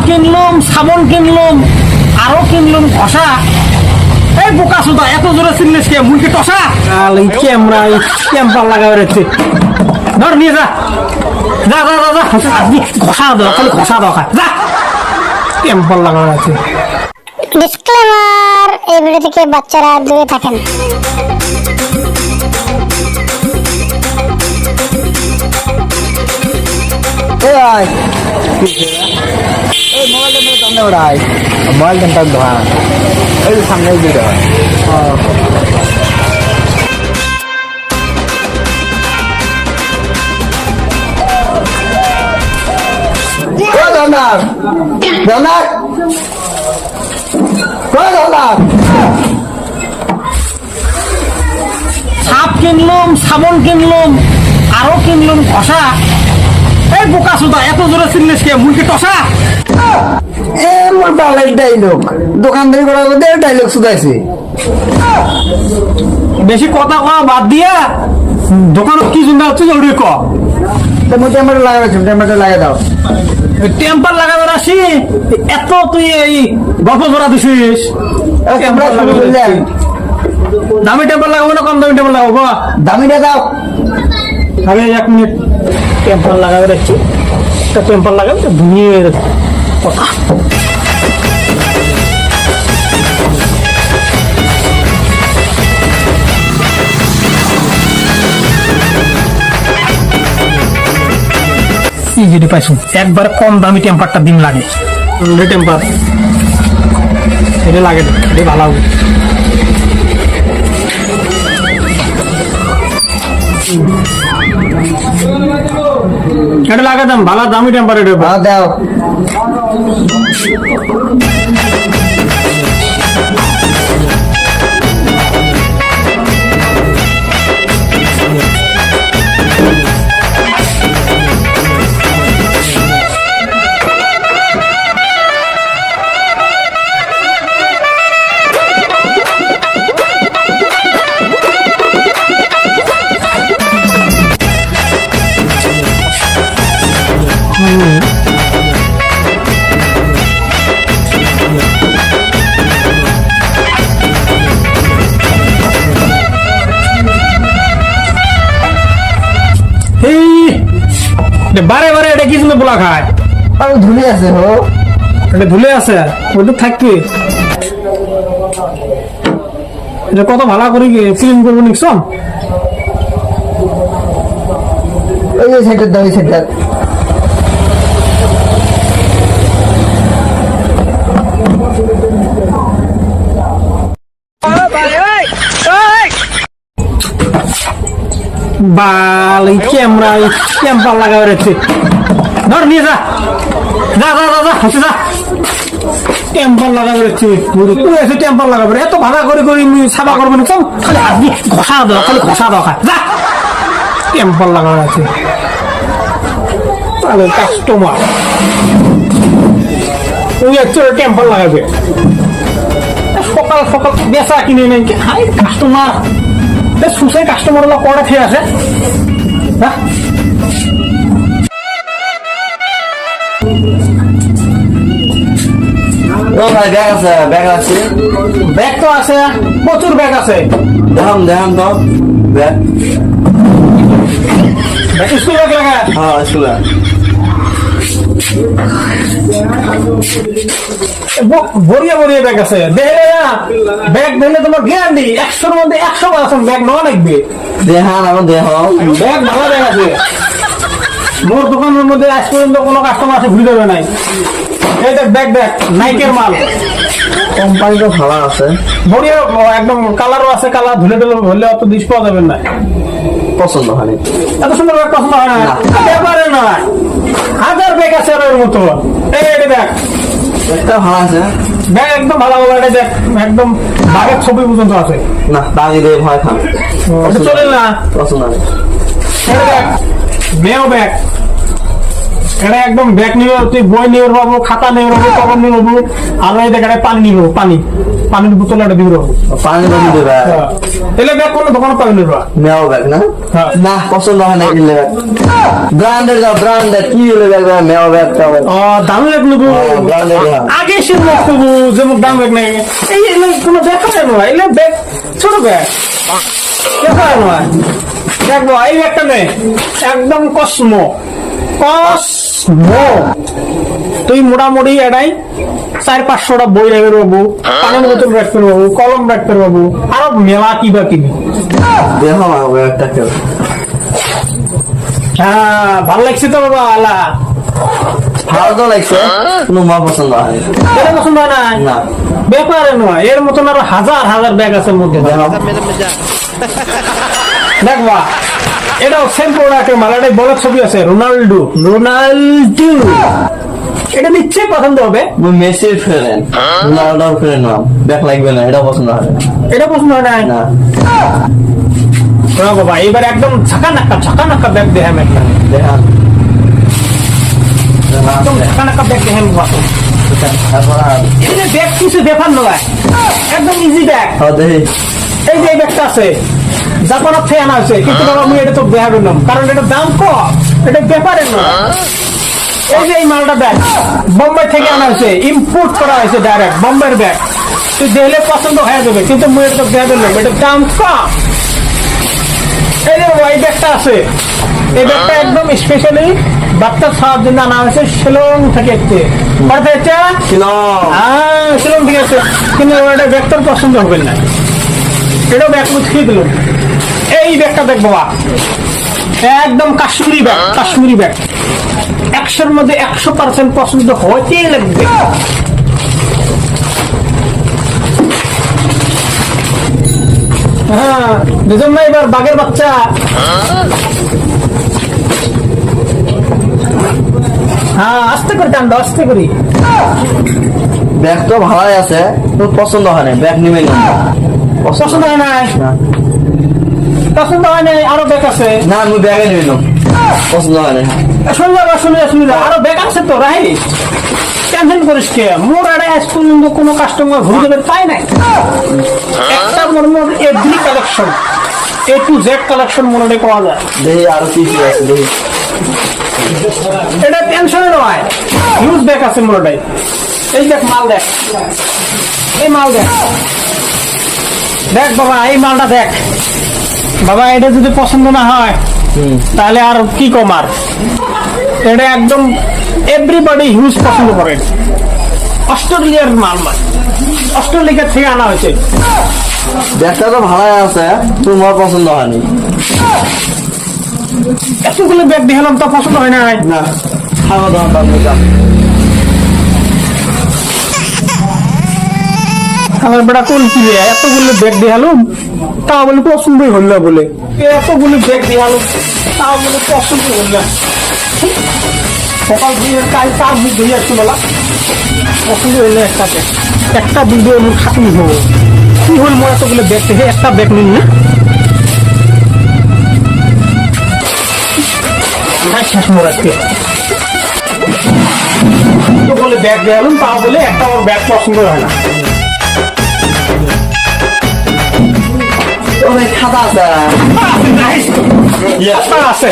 কিনলাম, সাবন কিনলাম, আরো কিনলাম ঘষা। এই বোকা সুদা এত জোরে চিল্লিস কে? মুখে টসা এই ক্যামেরা ক্যাম্পার লাগাবে রেখেছে। ধর নিয়ে যা যা যা যা যা আজকে ঘষা দাও, খালি ঘষা দাও, যা ক্যাম্পার লাগানো আছে। ডিসক্লেমার, এই ভিডিও থেকে বাচ্চারা দূরে থাকেন। মোবাইল ঘন্টার ধোয়া এই সামনে দিতে হয়। সাপ কিনলাম, সাবন কিনলাম, আরো কিনলাম ঘষা। এই বোকা সুদা এত জোরে চিল্লিস কে? মুখে টসা ডাইলগ দোকানদারি করার মধ্যে ডাইলগ শুধাইছে। বেশি কথা কওয়া বাদ দিয়া দোকানত কি জন্য হচ্ছে জরুরি ক। টেম্পার লাগাচ্ছি, টেম্পারটা লাগিয়ে দাও। টেম্পার লাগাবার আসি এত তুই এই গল্প ধরা দিছিস। দামি টেম্পার লাগাবো না কম দামি টেম্পার লাগাবো? দামিটা দাও। আগে 1 মিনিট টেম্পার লাগাবে রাখছি। টেম্পার লাগাবে দুনিয়ার কথা। যদি পাইছো একবার কম দামি টেম্পারটা দিন লাগে টেম্পার এটা লাগে, এটা ভালো হবে। এটা লাগা দাম ভালো দামি টেম্পার এটা দাও। বারে বারে এটা কি জন্য বলা খায়? ধুলে আছে হো, এটা ধুলে আছে ওটা থাকবে। এটা কত ভালো করে ক্লিন করবো নিকশন। ওই যে সেটার দামি সেটার বাল এই ক্যামেরা ক্যাম্পার লাগাবে রেখেছে। ধর নিয়ে যা যা যা যা যা যা টেম্পার লাগাবে রেখেছে। টেম্পার লাগাবে এত ভাড়া করে করে সাবা করবো না, খালি আজকে ঘষা দাও, খালি ঘষা দাও, যা টেম্পার লাগানো আছে। তাহলে কাস্টমার ওই একচুয়ালি টেম্পার লাগাবে। সকাল সকাল বেচা কিনে নেই, হাই কাস্টমার সুসাই কাস্টমার হলো কটা খেয়ে আসে। ব্যাগ আছে, ব্যাগ আছে, ব্যাগ তো আছে, প্রচুর ব্যাগ আছে। দেখাম দেখাম তো ব্যাগ। স্কুল ব্যাগ লাগা? হ্যাঁ স্কুল বড়িয়া বড়িয়া ব্যাগ আছে। দেখলে না ব্যাগ ধরলে তোমার গ্যারান্টি 100-র মধ্যে 100% ব্যাগ নেওয়া লাগবে। দেখান আমার দেহ ব্যাগ ভালো ব্যাগ আছে। মোর দোকানের মধ্যে আজ পর্যন্ত কোনো কাস্টমার আছে ভুলে যাবে নাই। এই দেখ ব্যাগ দেখ, নাইকের মাল, কোম্পানিটা ভালো আছে, বড়িয়া একদম কালারও আছে। কালার ধুলে ধুলে ধরলে অত দিশ পাওয়া যাবে না। পছন্দ হয়নি, এত সুন্দর ব্যাগ পছন্দ হয় না, ব্যাপারে না। 1000 ব্যাগ আছে ওর মতো। এই দেখ একটা ভালো আছে, ব্যাগ একদম ভালো ভালো। এটা দেখ একদম বাঘের ছবি পর্যন্ত আছে। না দামি দিয়ে ভয় খান, চলে না পছন্দ হয়। এটা দেখ মেও ব্যাগ, এটা একদম ব্যাগ নিয়ে তুই বই নিয়ে পাবো, খাতা নিয়ে পাবো, কলম নিয়ে পাবো, আর এই দেখ পানি নিয়ে পাবো, পানির বোতল একটা দিয়ে পাবো। পানি দাম দেবে এলে ব্যাগ কোনো দোকানে পাবি না। নেও ব্যাগ না হ্যাঁ। না পছন্দ হয় না কিনলে ব্র্যান্ডের যা ব্র্যান্ডের কি হলো ব্যাগ নেও ব্যাগটা দামি ব্যাগ নেবো ব্র্যান্ডের আগে সে ব্যাগ নেবো, যেমন দাম ব্যাগ নেই এই এলে কোনো ব্যাগ খায় নয়, এলে ব্যাগ ছোট ব্যাগ খায় নয়। দেখবো এই ব্যাগটা নেই একদম কসমো তুই মোটামুটি এটাই 400-500টা বই রাখতে পারবো, পানির বোতল রাখতে পারবো, কলম রাখতে পারবো, আরো মেলা কিবা কিনি। দেখো ব্যাগটা কেউ হ্যাঁ ভালো লাগছে তো বাবা আলা, ভালো তো লাগছে কোনো মা পছন্দ হয় এটা পছন্দ হয় না না ব্যাপারে নয়, এর মতন আরো হাজার হাজার ব্যাগ আছে এর মধ্যে। দেখবা এটাও সেম প্রোডাক্টের মাল, এটাই বড় ছবি আছে রোনাল্ডো। এটা নিশ্চয়ই পছন্দ হবে। মেসির ফ্রেন্ড রোনাল্ডোর ফ্রেন্ড নাম ব্যাগ লাগবে না, এটা পছন্দ হয় এটা পছন্দ হয় না না বাবা, এবার একদম ঝাঁকা নাক্কা ব্যাগ দেখাম একটা, দেখা একদম ঝাঁকা নাক্কা ব্যাগ দেখাম বাবা। তারপর এই যে ব্যাগ কিছু দেখার নয়, একদম ইজি ব্যাগ। দেখি এই যে এই ব্যাগটা আছে জাপানের থেকে আনা হয়েছে, কিন্তু বাবা আমি এটা তো দেখাবেন না কারণ এটা দাম কম, এটা ব্যাপারের নয়। এই যে এই মালটা ব্যাগ বোম্বাই থেকে আনা হয়েছে, ইম্পোর্ট করা হয়েছে ডাইরেক্ট বোম্বাইয়ের ব্যাগ, তুই দেখলে পছন্দ হয়ে যাবে, কিন্তু মুই এটা তো দেখাবেন না, এটার দাম কম। এই যে এই ব্যাগটা আছে, এই ব্যাগটা একদম স্পেশালি বাচ্চা খাওয়ার জন্য আনা হয়েছে শিলং থেকে। শিলং থেকে আছে, কিন্তু এটা ব্যাগ তোর পছন্দ হবে না, এটাও ব্যাগ খেয়ে দিল। এই ব্যাগটা দেখ বাবা একদম কাশ্মীরি ব্যাগ 100-র মধ্যে 100% পছন্দ হইতেই লাগবে। হ্যাঁ বুঝলাম না, এবার বাঘের বাচ্চা হ্যাঁ আস্তে করে টান্ডা আস্তে করি। ব্যাগ তো ভালোই আছে, তোর পছন্দ হয় না ব্যাগ নিবে না। পছন্দ হয় নাই, পছন্দ হয় নাই, আরো ব্যাগ আছে। না আমি ব্যাগে নিবে না, পছন্দ হয় না। শুনে আরো ব্যাগ আছে তো রাহি, টেনশন করিস কে? মোর আড়ে আজ পর্যন্ত কোনো কাস্টমার ঘুরে যাবে পাই নাই। একটা more every collection A to Z collection মনে পাওয়া যায়। দেখি আরো কি কি আছে দেখি। এটা টেনশনের নয়, হিউজ ব্যাগ আছে মোরটাই। এই দেখ মাল দেখ, এই মাল দেখ, দেখ বাবা এই মালটা দেখ বাবা, এটা যদি পছন্দ না হয় তাহলে আর কি কম। আর এটা একদম এভরিবডি হিউজ পছন্দ করে, অস্ট্রেলিয়ার মাল, অস্ট্রেলিয়া থেকে আনা হয়েছে। ব্যাগটা তো ভালোই আছে, তোমার পছন্দ হয়নি। এতগুলো ব্যাগ দেখালাম তা পছন্দ হয় না। না খাওয়া দাওয়া দাম আমার বেটা কোন কি এতগুলো ব্যাগ দেখালাম তা বলে পছন্দই হল না, বলে এতগুলো ব্যাগ দেখালাম তা বলে পছন্দ হল না। সকাল দিয়ে কাল তার বুক ধরে আসছে বলা পছন্দ হইলে একটা ভিডিও খাটনি হবো। কি হল মোর এতগুলো ব্যাগ থেকে একটা ব্যাগ নিন না শেষ মোর আজকে তো বলে ব্যাগ দেখালাম তা বলে একটা আমার ব্যাগ পছন্দ হয় না। অনেক খাতা আছে আছে